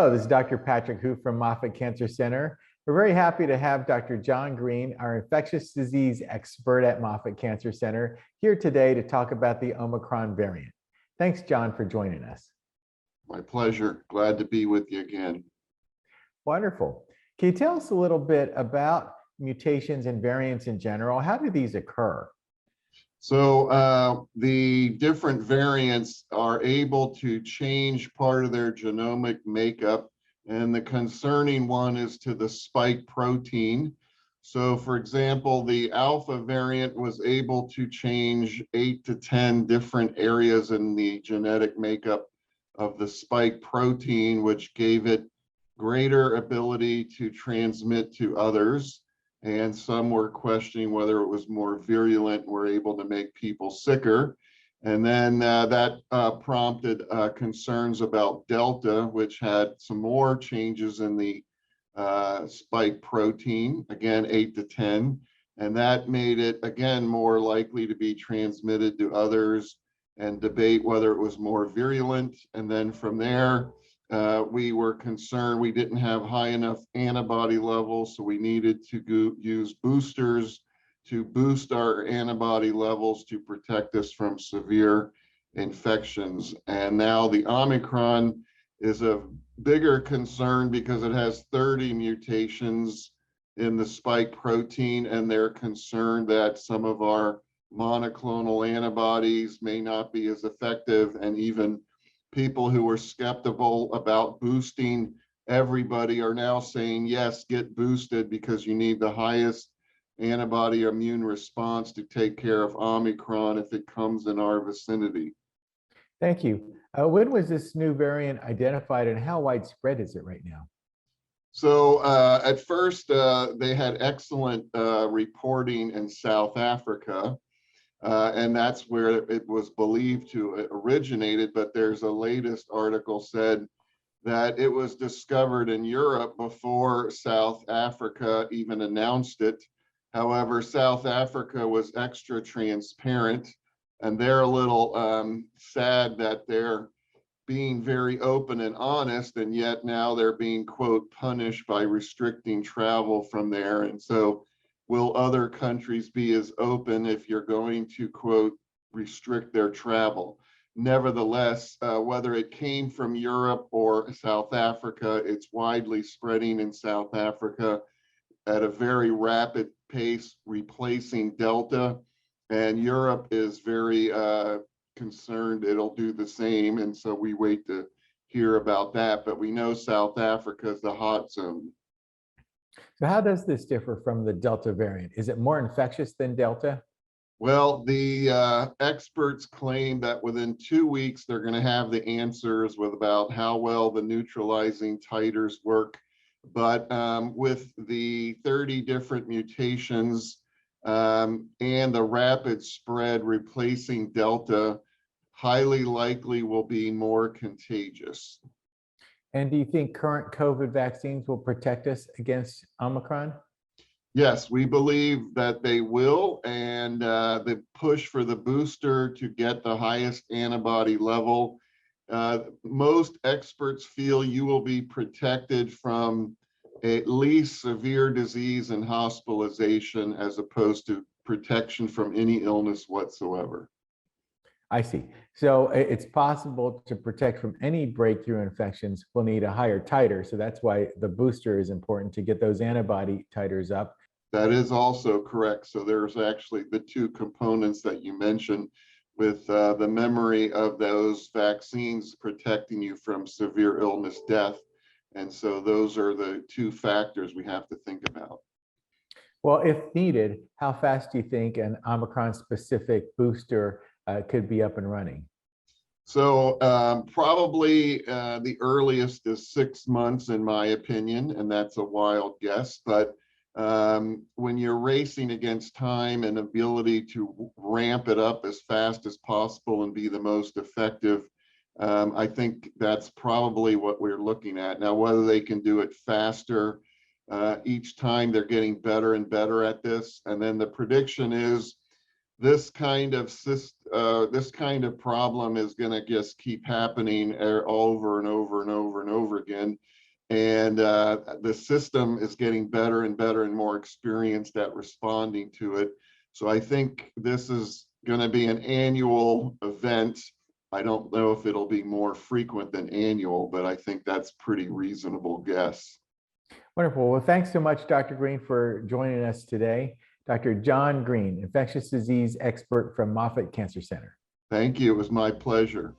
Hello, this is Dr. Patrick Hu from Moffitt Cancer Center. We're very happy to have Dr. John Green, our infectious disease expert at Moffitt Cancer Center, here today to talk about the Omicron variant. Thanks, John, for joining us. My pleasure. Glad to be with you again. Wonderful. Can you tell us a little bit about mutations and variants in general? How do these occur? So the different variants are able to change part of their genomic makeup, and the concerning one is to the spike protein. So for example, the alpha variant was able to change 8 to 10 different areas in the genetic makeup of the spike protein, which gave it greater ability to transmit to others. And some were questioning whether it was more virulent, were able to make people sicker. And then that prompted concerns about Delta, which had some more changes in the spike protein, again, 8 to 10. And that made it, again, more likely to be transmitted to others, and debate whether it was more virulent. And then from there, we were concerned we didn't have high enough antibody levels, so we needed to use boosters to boost our antibody levels to protect us from severe infections. And now the Omicron is a bigger concern because it has 30 mutations in the spike protein, and they're concerned that some of our monoclonal antibodies may not be as effective, and even people who were skeptical about boosting everybody are now saying, yes, get boosted because you need the highest antibody immune response to take care of Omicron if it comes in our vicinity. Thank you. When was this new variant identified and how widespread is it right now? So at first, they had excellent reporting in South Africa. And that's where it was believed to originated, but there's a latest article said that it was discovered in Europe before South Africa even announced it. However, South Africa was extra transparent, and they're a little sad that they're being very open and honest, and yet now they're being, quote, punished by restricting travel from there. And so will other countries be as open if you're going to, quote, restrict their travel? Nevertheless, whether it came from Europe or South Africa, it's widely spreading in South Africa at a very rapid pace, replacing Delta. And Europe is very concerned it'll do the same. And so we wait to hear about that. But we know South Africa is the hot zone. So how does this differ from the Delta variant? Is it more infectious than Delta? Well, the experts claim that within 2 weeks, they're going to have the answers with about how well the neutralizing titers work. But with the 30 different mutations and the rapid spread replacing Delta, highly likely will be more contagious. And do you think current COVID vaccines will protect us against Omicron? Yes, we believe that they will, and the push for the booster to get the highest antibody level, most experts feel you will be protected from at least severe disease and hospitalization as opposed to protection from any illness whatsoever. I see. So it's possible to protect from any breakthrough infections. We'll need a higher titer. So that's why the booster is important to get those antibody titers up. That is also correct. So there's actually the two components that you mentioned with the memory of those vaccines protecting you from severe illness, death. And so those are the two factors we have to think about. Well, if needed, how fast do you think an Omicron specific booster could be up and running? So probably the earliest is 6 months, in my opinion, and that's a wild guess. But when you're racing against time and ability to ramp it up as fast as possible and be the most effective, I think that's probably what we're looking at. Now, whether they can do it faster, each time they're getting better and better at this. And then the prediction is this kind of problem is going to just keep happening over and over and over and over again. And the system is getting better and better and more experienced at responding to it. So I think this is going to be an annual event. I don't know if it'll be more frequent than annual, but I think that's pretty reasonable guess. Wonderful. Well, thanks so much, Dr. Green, for joining us today. Dr. John Green, infectious disease expert from Moffitt Cancer Center. Thank you. It was my pleasure.